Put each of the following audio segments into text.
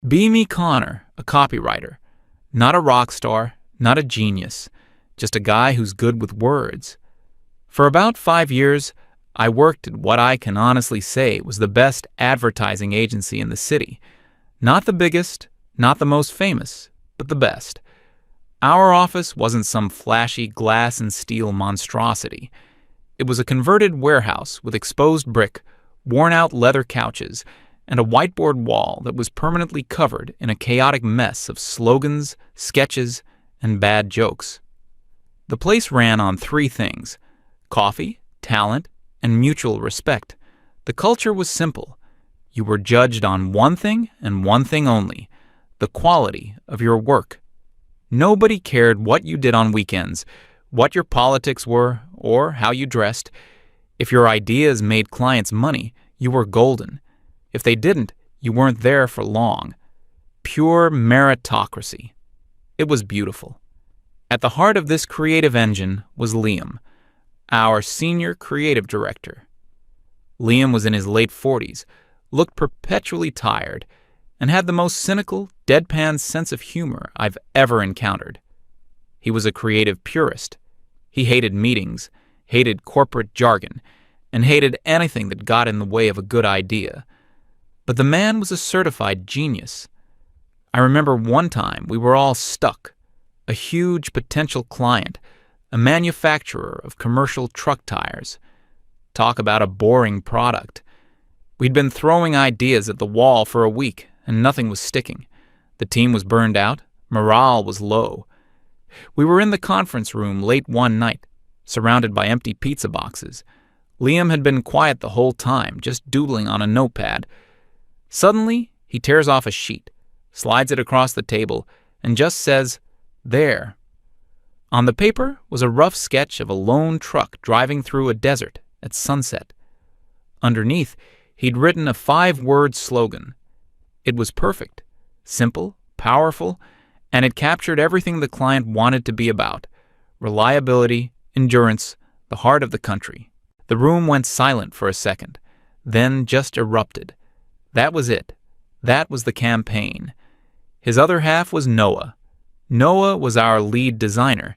Be me Connor, a copywriter. Not a rock star, not a genius, just a guy who's good with words. For about 5 years, I worked at what I can honestly say was the best advertising agency in the city. Not the biggest, not the most famous, but the best. Our office wasn't some flashy glass and steel monstrosity. It was a converted warehouse with exposed brick, worn-out leather couches, and a whiteboard wall that was permanently covered in a chaotic mess of slogans, sketches, and bad jokes. The place ran on 3 things: coffee, talent, and mutual respect. The culture was simple. You were judged on one thing and one thing only: the quality of your work. Nobody cared what you did on weekends, what your politics were, or how you dressed. If your ideas made clients money, you were golden. If they didn't, you weren't there for long. Pure meritocracy. It was beautiful. At the heart of this creative engine was Liam, our senior creative director. Liam was in his late 40s, looked perpetually tired, and had the most cynical, deadpan sense of humor I've ever encountered. He was a creative purist. He hated meetings, hated corporate jargon, and hated anything that got in the way of a good idea. But the man was a certified genius. I remember one time we were all stuck. A huge potential client, a manufacturer of commercial truck tires. Talk about a boring product. We'd been throwing ideas at the wall for a week, and nothing was sticking. The team was burned out. Morale was low. We were in the conference room late one night, surrounded by empty pizza boxes. Liam had been quiet the whole time, just doodling on a notepad. Suddenly, he tears off a sheet, slides it across the table, and just says, "There." On the paper was a rough sketch of a lone truck driving through a desert at sunset. Underneath, he'd written a 5-word slogan. It was perfect, simple, powerful, and it captured everything the client wanted to be about: reliability, endurance, the heart of the country. The room went silent for a second, then just erupted. That was it. That was the campaign. His other half was Noah. Noah was our lead designer.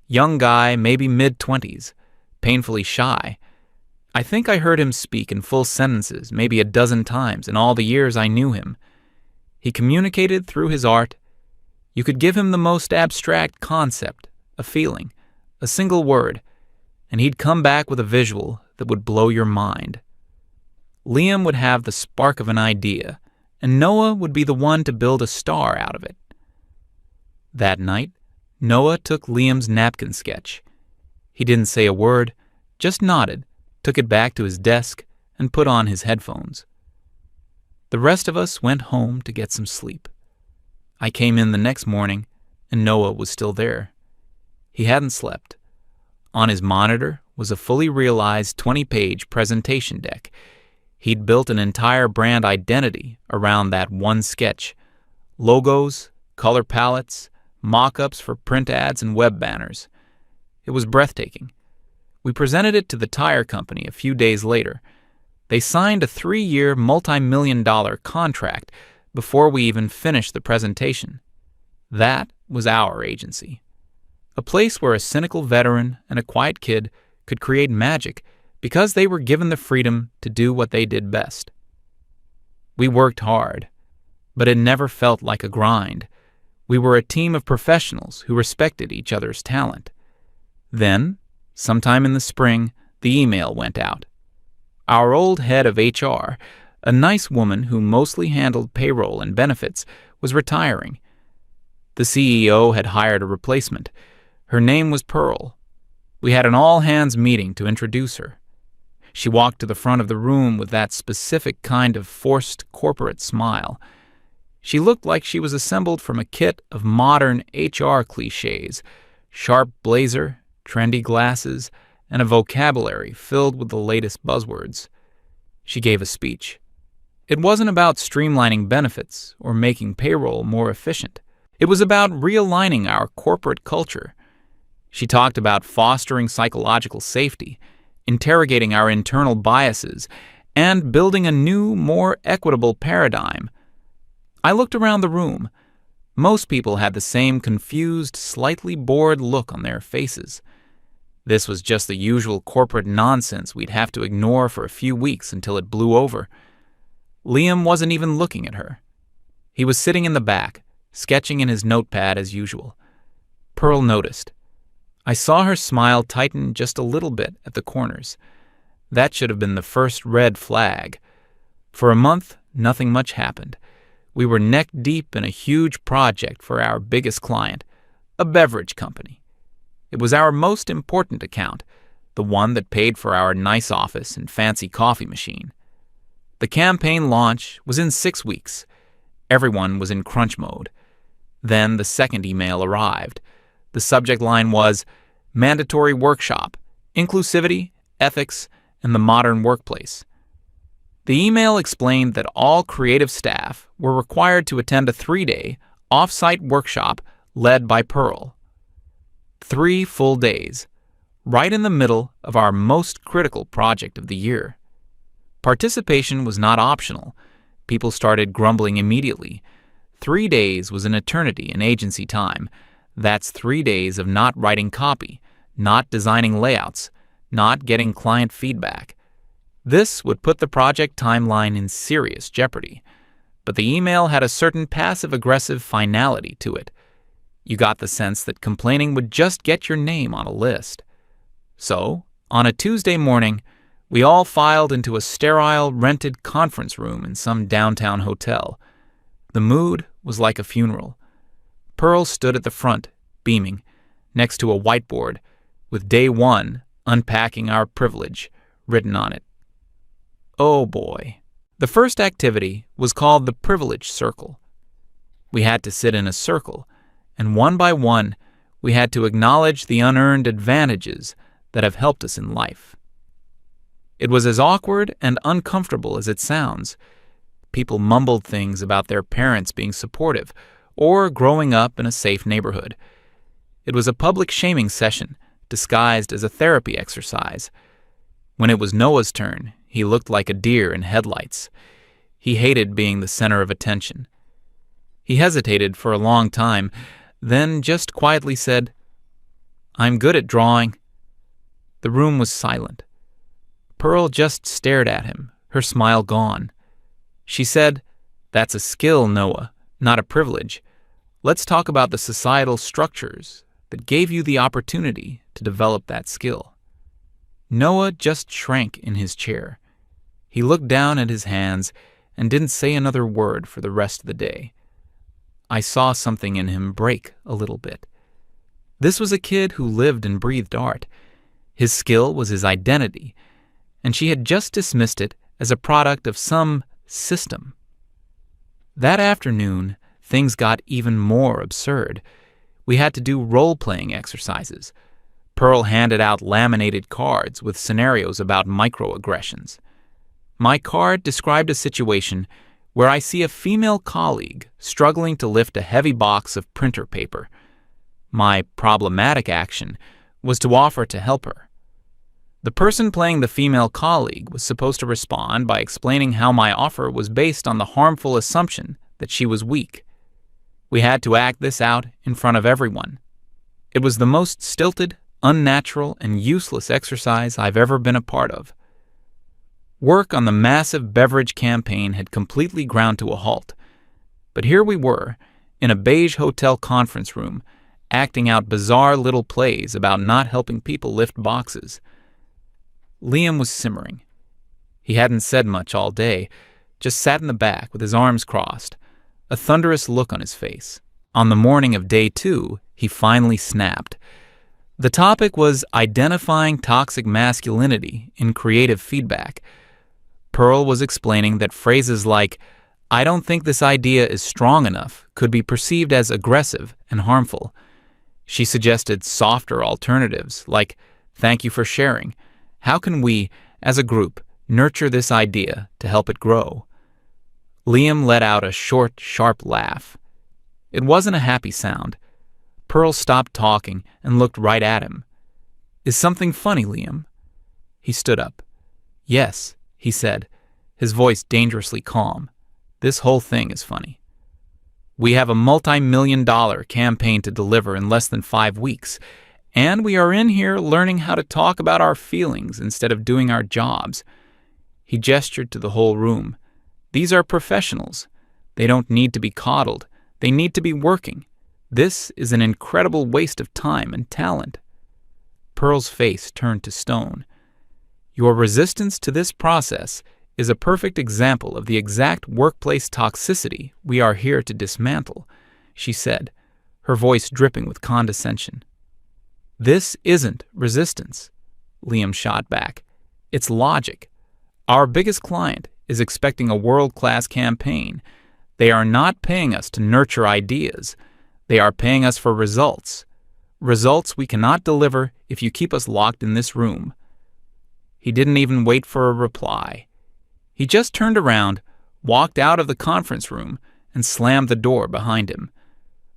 Young guy, maybe mid-20s, painfully shy. I think I heard him speak in full sentences maybe a dozen times in all the years I knew him. He communicated through his art. You could give him the most abstract concept, a feeling, a single word, and he'd come back with a visual that would blow your mind. Liam would have the spark of an idea, and Noah would be the one to build a star out of it. That night, Noah took Liam's napkin sketch. He didn't say a word, just nodded, took it back to his desk, and put on his headphones. The rest of us went home to get some sleep. I came in the next morning, and Noah was still there. He hadn't slept. On his monitor was a fully realized 20-page presentation deck. He'd built an entire brand identity around that one sketch. Logos, color palettes, mock-ups for print ads and web banners. It was breathtaking. We presented it to the tire company a few days later. They signed a 3-year, multi-million-dollar contract before we even finished the presentation. That was our agency. A place where a cynical veteran and a quiet kid could create magic because they were given the freedom to do what they did best. We worked hard, but it never felt like a grind. We were a team of professionals who respected each other's talent. Then, sometime in the spring, the email went out. Our old head of HR, a nice woman who mostly handled payroll and benefits, was retiring. The CEO had hired a replacement. Her name was Pearl. We had an all-hands meeting to introduce her. She walked to the front of the room with that specific kind of forced corporate smile. She looked like she was assembled from a kit of modern HR cliches: sharp blazer, trendy glasses, and a vocabulary filled with the latest buzzwords. She gave a speech. It wasn't about streamlining benefits or making payroll more efficient. It was about realigning our corporate culture. She talked about fostering psychological safety, interrogating our internal biases, and building a new, more equitable paradigm. I looked around the room. Most people had the same confused, slightly bored look on their faces. This was just the usual corporate nonsense we'd have to ignore for a few weeks until it blew over. Liam wasn't even looking at her. He was sitting in the back, sketching in his notepad as usual. Pearl noticed. I saw her smile tighten just a little bit at the corners. That should have been the first red flag. For a month, nothing much happened. We were neck-deep in a huge project for our biggest client, a beverage company. It was our most important account, the one that paid for our nice office and fancy coffee machine. The campaign launch was in 6 weeks. Everyone was in crunch mode. Then the second email arrived. The subject line was Mandatory Workshop, Inclusivity, Ethics, and the Modern Workplace. The email explained that all creative staff were required to attend a 3-day, off-site workshop led by Pearl. 3 full days, right in the middle of our most critical project of the year. Participation was not optional. People started grumbling immediately. 3 days was an eternity in agency time. That's 3 days of not writing copy, not designing layouts, not getting client feedback. This would put the project timeline in serious jeopardy. But the email had a certain passive-aggressive finality to it. You got the sense that complaining would just get your name on a list. So, on a Tuesday morning, we all filed into a sterile, rented conference room in some downtown hotel. The mood was like a funeral. Pearl stood at the front, beaming, next to a whiteboard, with Day 1, Unpacking Our Privilege, written on it. Oh boy. The first activity was called the Privilege Circle. We had to sit in a circle, and one by one, we had to acknowledge the unearned advantages that have helped us in life. It was as awkward and uncomfortable as it sounds. People mumbled things about their parents being supportive or growing up in a safe neighborhood. It was a public shaming session disguised as a therapy exercise. When it was Noah's turn, he looked like a deer in headlights. He hated being the center of attention. He hesitated for a long time, then just quietly said, "I'm good at drawing." The room was silent. Pearl just stared at him, her smile gone. She said, "That's a skill, Noah, not a privilege. Let's talk about the societal structures that gave you the opportunity to develop that skill." Noah just shrank in his chair. He looked down at his hands and didn't say another word for the rest of the day. I saw something in him break a little bit. This was a kid who lived and breathed art. His skill was his identity, and she had just dismissed it as a product of some system. That afternoon, things got even more absurd. We had to do role-playing exercises. Pearl handed out laminated cards with scenarios about microaggressions. My card described a situation where I see a female colleague struggling to lift a heavy box of printer paper. My problematic action was to offer to help her. The person playing the female colleague was supposed to respond by explaining how my offer was based on the harmful assumption that she was weak. We had to act this out in front of everyone. It was the most stilted, unnatural, and useless exercise I've ever been a part of. Work on the massive beverage campaign had completely ground to a halt. But here we were, in a beige hotel conference room, acting out bizarre little plays about not helping people lift boxes. Liam was simmering. He hadn't said much all day, just sat in the back with his arms crossed, a thunderous look on his face. On the morning of Day 2, he finally snapped. The topic was identifying toxic masculinity in creative feedback. Pearl was explaining that phrases like, "I don't think this idea is strong enough," could be perceived as aggressive and harmful. She suggested softer alternatives like, "Thank you for sharing. How can we, as a group, nurture this idea to help it grow?" Liam let out a short, sharp laugh. It wasn't a happy sound. Pearl stopped talking and looked right at him. "Is something funny, Liam?" He stood up. "Yes," he said, his voice dangerously calm. "This whole thing is funny." We have a multi-million-dollar campaign to deliver in less than 5 weeks, and we are in here learning how to talk about our feelings instead of doing our jobs." He gestured to the whole room. "These are professionals. They don't need to be coddled. They need to be working. This is an incredible waste of time and talent." Pearl's face turned to stone. "Your resistance to this process is a perfect example of the exact workplace toxicity we are here to dismantle," she said, her voice dripping with condescension. "This isn't resistance," Liam shot back. "It's logic. Our biggest client is expecting a world-class campaign. They are not paying us to nurture ideas. They are paying us for results. Results we cannot deliver if you keep us locked in this room." He didn't even wait for a reply. He just turned around, walked out of the conference room, and slammed the door behind him.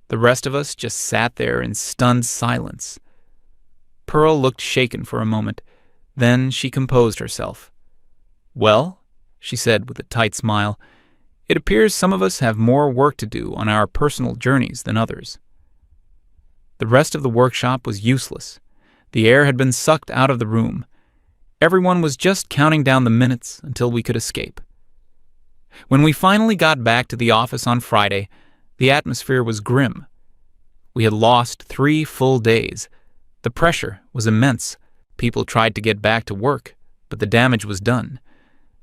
The rest of us just sat there in stunned silence. Pearl looked shaken for a moment. Then she composed herself. "Well," she said with a tight smile, "it appears some of us have more work to do on our personal journeys than others." The rest of the workshop was useless. The air had been sucked out of the room. Everyone was just counting down the minutes until we could escape. When we finally got back to the office on Friday, the atmosphere was grim. We had lost 3 full days. The pressure was immense. People tried to get back to work, but the damage was done.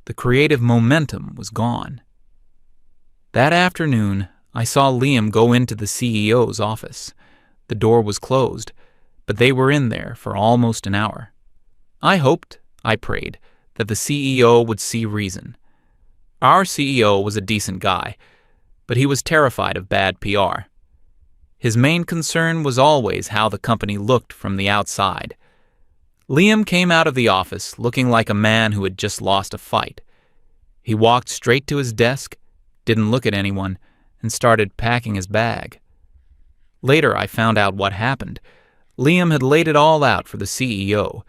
The creative momentum was gone. That afternoon, I saw Liam go into the CEO's office. The door was closed, but they were in there for almost an hour. I prayed, that the CEO would see reason. Our CEO was a decent guy, but he was terrified of bad PR. His main concern was always how the company looked from the outside. Liam came out of the office looking like a man who had just lost a fight. He walked straight to his desk, didn't look at anyone, and started packing his bag. Later, I found out what happened. Liam had laid it all out for the CEO.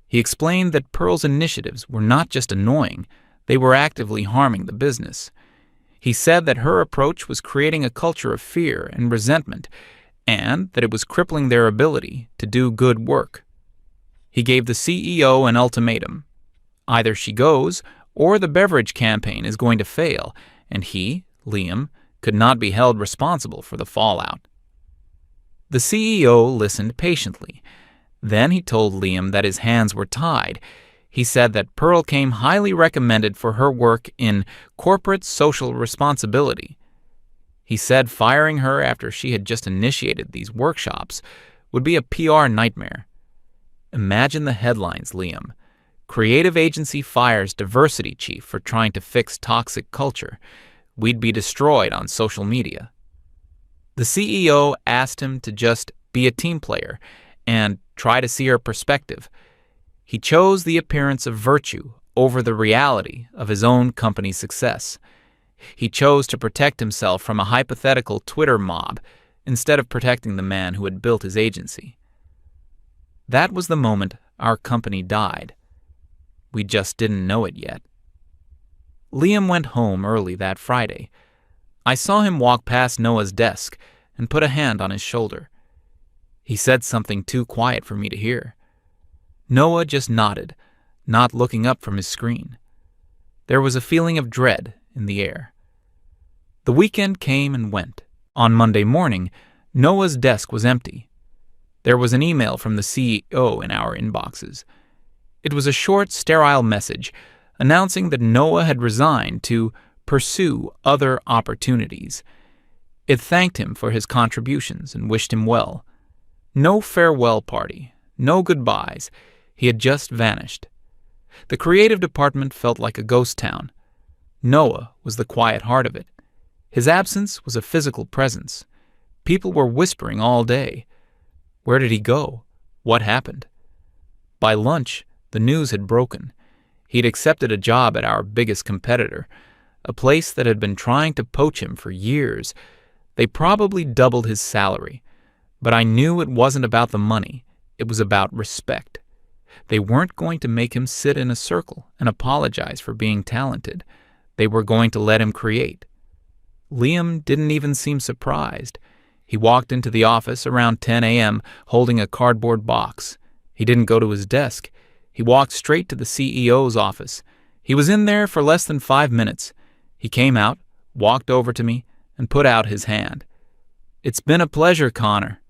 He explained that Pearl's initiatives were not just annoying, they were actively harming the business. He said that her approach was creating a culture of fear and resentment, and that it was crippling their ability to do good work. He gave the CEO an ultimatum. Either she goes, or the beverage campaign is going to fail, and he, Liam, could not be held responsible for the fallout. The CEO listened patiently. Then he told Liam that his hands were tied. He said that Pearl came highly recommended for her work in corporate social responsibility. He said firing her after she had just initiated these workshops would be a PR nightmare. Imagine the headlines, Liam. Creative agency fires diversity chief for trying to fix toxic culture. We'd be destroyed on social media. The CEO asked him to just be a team player and try to see her perspective. He chose the appearance of virtue over the reality of his own company's success. He chose to protect himself from a hypothetical Twitter mob instead of protecting the man who had built his agency. That was the moment our company died. We just didn't know it yet. Liam went home early that Friday. I saw him walk past Noah's desk and put a hand on his shoulder. He said something too quiet for me to hear. Noah just nodded, not looking up from his screen. There was a feeling of dread in the air. The weekend came and went. On Monday morning, Noah's desk was empty. There was an email from the CEO in our inboxes. It was a short, sterile message announcing that Noah had resigned to pursue other opportunities. It thanked him for his contributions and wished him well. No farewell party, no goodbyes. He had just vanished. The creative department felt like a ghost town. Noah was the quiet heart of it. His absence was a physical presence. People were whispering all day. Where did he go? What happened? By lunch, the news had broken. He'd accepted a job at our biggest competitor, a place that had been trying to poach him for years. They probably doubled his salary. But I knew it wasn't about the money. It was about respect. They weren't going to make him sit in a circle and apologize for being talented. They were going to let him create. Liam didn't even seem surprised. He walked into the office around 10 a.m. holding a cardboard box. He didn't go to his desk. He walked straight to the CEO's office. He was in there for less than 5 minutes. He came out, walked over to me, and put out his hand. "It's been a pleasure, Connor."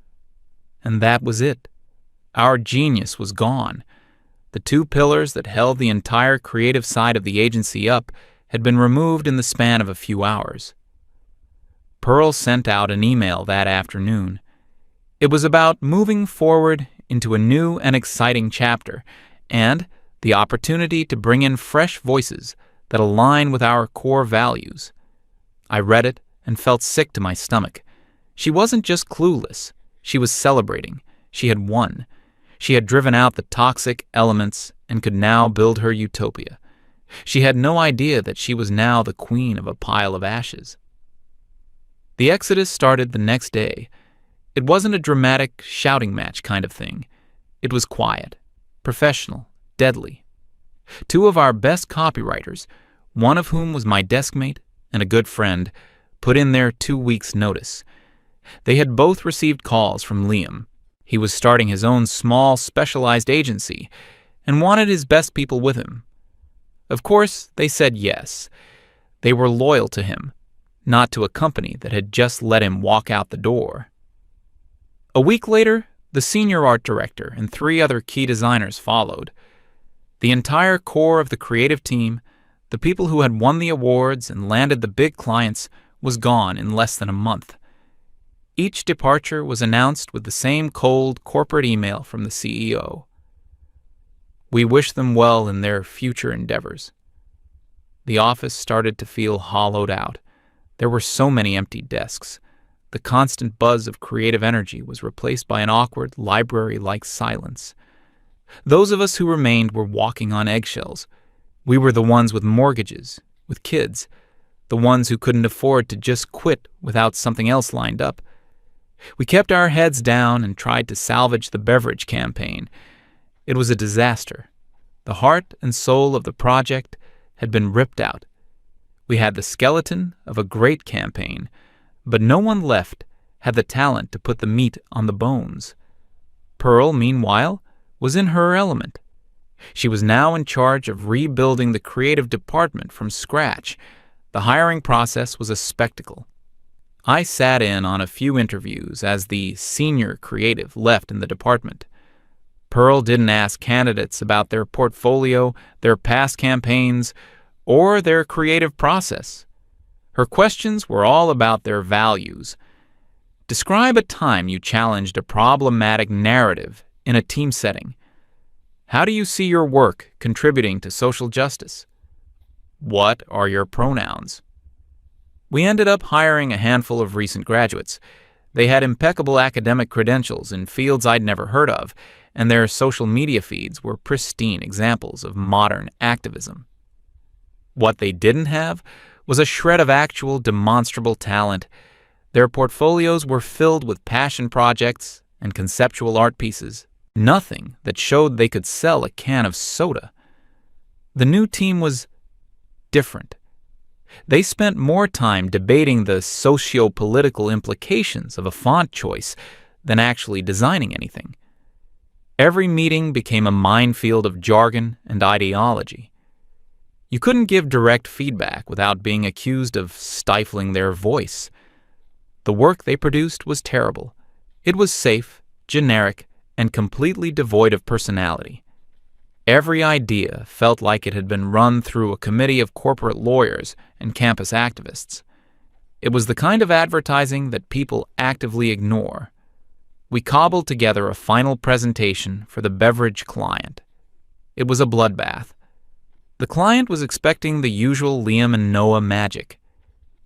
And that was it. Our genius was gone. The 2 pillars that held the entire creative side of the agency up had been removed in the span of a few hours. Pearl sent out an email that afternoon. It was about moving forward into a new and exciting chapter, and the opportunity to bring in fresh voices that align with our core values. I read it and felt sick to my stomach. She wasn't just clueless. She was celebrating. She had won. She had driven out the toxic elements and could now build her utopia. She had no idea that she was now the queen of a pile of ashes. The exodus started the next day. It wasn't a dramatic shouting match kind of thing. It was quiet, professional, deadly. 2 of our best copywriters, one of whom was my deskmate and a good friend, put in their 2 weeks' notice. They had both received calls from Liam. He was starting his own small, specialized agency and wanted his best people with him. Of course, they said yes. They were loyal to him, not to a company that had just let him walk out the door. A week later, the senior art director and 3 other key designers followed. The entire core of the creative team, the people who had won the awards and landed the big clients, was gone in less than a month. Each departure was announced with the same cold corporate email from the CEO. We wish them well in their future endeavors. The office started to feel hollowed out. There were so many empty desks. The constant buzz of creative energy was replaced by an awkward, library-like silence. Those of us who remained were walking on eggshells. We were the ones with mortgages, with kids, the ones who couldn't afford to just quit without something else lined up. We kept our heads down and tried to salvage the beverage campaign. It was a disaster. The heart and soul of the project had been ripped out. We had the skeleton of a great campaign, but no one left had the talent to put the meat on the bones. Pearl, meanwhile, was in her element. She was now in charge of rebuilding the creative department from scratch. The hiring process was a spectacle. I sat in on a few interviews as the senior creative left in the department. Pearl didn't ask candidates about their portfolio, their past campaigns, or their creative process. Her questions were all about their values. Describe a time you challenged a problematic narrative in a team setting. How do you see your work contributing to social justice? What are your pronouns? We ended up hiring a handful of recent graduates. They had impeccable academic credentials in fields I'd never heard of, and their social media feeds were pristine examples of modern activism. What they didn't have was a shred of actual demonstrable talent. Their portfolios were filled with passion projects and conceptual art pieces, nothing that showed they could sell a can of soda. The new team was different. They spent more time debating the socio-political implications of a font choice than actually designing anything. Every meeting became a minefield of jargon and ideology. You couldn't give direct feedback without being accused of stifling their voice. The work they produced was terrible. It was safe, generic, and completely devoid of personality. Every idea felt like it had been run through a committee of corporate lawyers and campus activists. It was the kind of advertising that people actively ignore. We cobbled together a final presentation for the beverage client. It was a bloodbath. The client was expecting the usual Liam and Noah magic.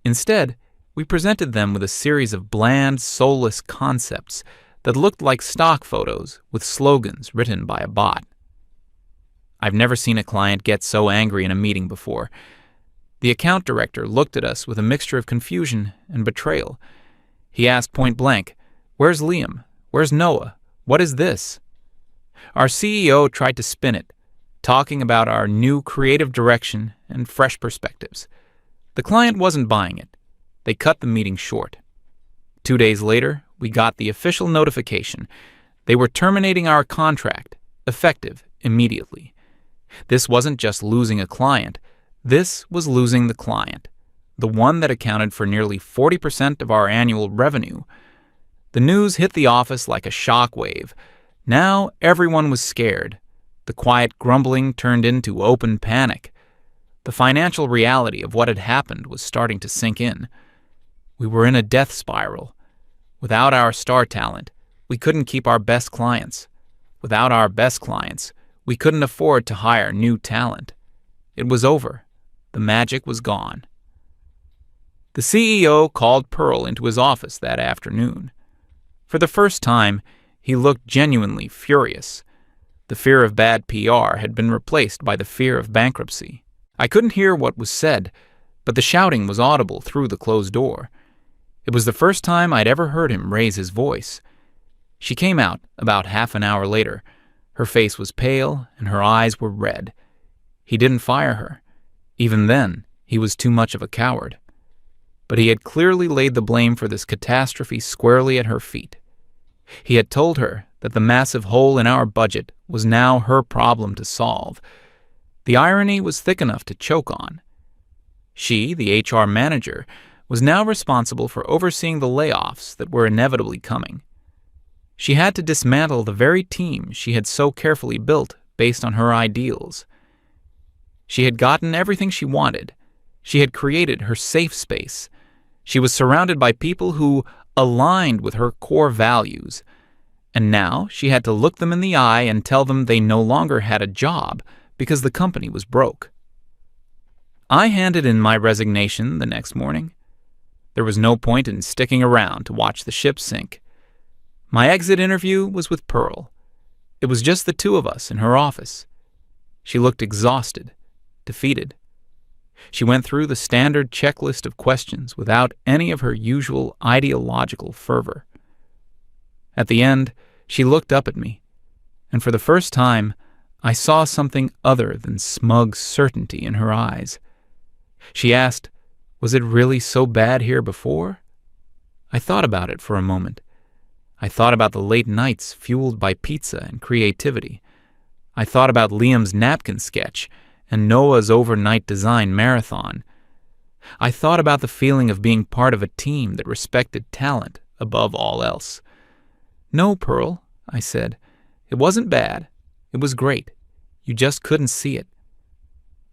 Instead, we presented them with a series of bland, soulless concepts that looked like stock photos with slogans written by a bot. I've never seen a client get so angry in a meeting before. The account director looked at us with a mixture of confusion and betrayal. He asked point blank, "Where's Liam? Where's Noah? What is this?" Our CEO tried to spin it, talking about our new creative direction and fresh perspectives. The client wasn't buying it. They cut the meeting short. 2 days later, we got the official notification. They were terminating our contract, effective immediately. This wasn't just losing a client. This was losing the client, the one that accounted for nearly 40% of our annual revenue. The news hit the office like a shock wave. Now everyone was scared. The quiet grumbling turned into open panic. The financial reality of what had happened was starting to sink in. We were in a death spiral. Without our star talent, we couldn't keep our best clients. Without our best clients, we couldn't afford to hire new talent. It was over. The magic was gone. The CEO called Pearl into his office that afternoon. For the first time, he looked genuinely furious. The fear of bad PR had been replaced by the fear of bankruptcy. I couldn't hear what was said, but the shouting was audible through the closed door. It was the first time I'd ever heard him raise his voice. She came out about half an hour later. Her face was pale and her eyes were red. He didn't fire her. Even then, he was too much of a coward. But he had clearly laid the blame for this catastrophe squarely at her feet. He had told her that the massive hole in our budget was now her problem to solve. The irony was thick enough to choke on. She, the HR manager, was now responsible for overseeing the layoffs that were inevitably coming. She had to dismantle the very team she had so carefully built based on her ideals. She had gotten everything she wanted. She had created her safe space. She was surrounded by people who aligned with her core values. And now she had to look them in the eye and tell them they no longer had a job because the company was broke. I handed in my resignation the next morning. There was no point in sticking around to watch the ship sink. My exit interview was with Pearl. It was just the two of us in her office. She looked exhausted, defeated. She went through the standard checklist of questions without any of her usual ideological fervor. At the end, she looked up at me, and for the first time, I saw something other than smug certainty in her eyes. She asked, "Was it really so bad here before?" I thought about it for a moment. I thought about the late nights fueled by pizza and creativity. I thought about Liam's napkin sketch and Noah's overnight design marathon. I thought about the feeling of being part of a team that respected talent above all else. "No, Pearl," I said. "It wasn't bad. It was great. You just couldn't see it."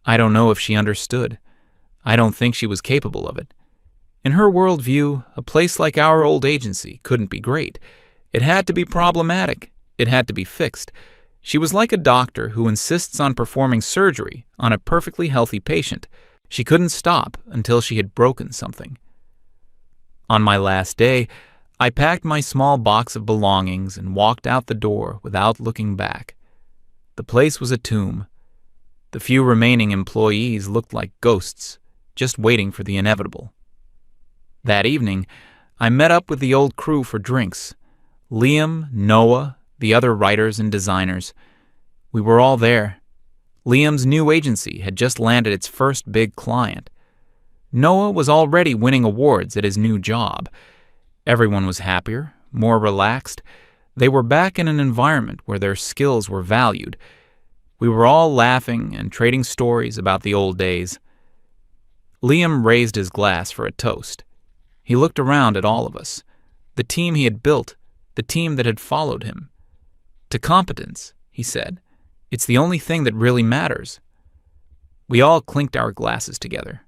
I don't know if she understood. I don't think she was capable of it. In her worldview, a place like our old agency couldn't be great. It had to be problematic. It had to be fixed. She was like a doctor who insists on performing surgery on a perfectly healthy patient. She couldn't stop until she had broken something. On my last day, I packed my small box of belongings and walked out the door without looking back. The place was a tomb. The few remaining employees looked like ghosts, just waiting for the inevitable. That evening, I met up with the old crew for drinks. Liam, Noah, the other writers and designers. We were all there. Liam's new agency had just landed its first big client. Noah was already winning awards at his new job. Everyone was happier, more relaxed. They were back in an environment where their skills were valued. We were all laughing and trading stories about the old days. Liam raised his glass for a toast. He looked around at all of us, the team he had built, the team that had followed him. "To competence," he said. "It's the only thing that really matters." We all clinked our glasses together.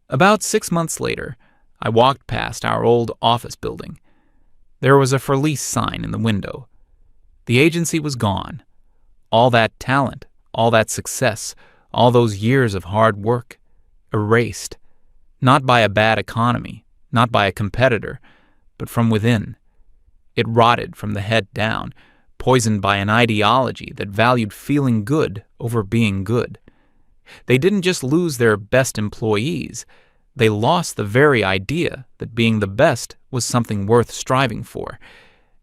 About 6 months later, I walked past our old office building. There was a for lease sign in the window. The agency was gone. All that talent, all that success, all those years of hard work, erased. Not by a bad economy, not by a competitor, but from within. It rotted from the head down, poisoned by an ideology that valued feeling good over being good. They didn't just lose their best employees, they lost the very idea that being the best was something worth striving for.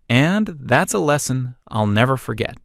And that's a lesson I'll never forget.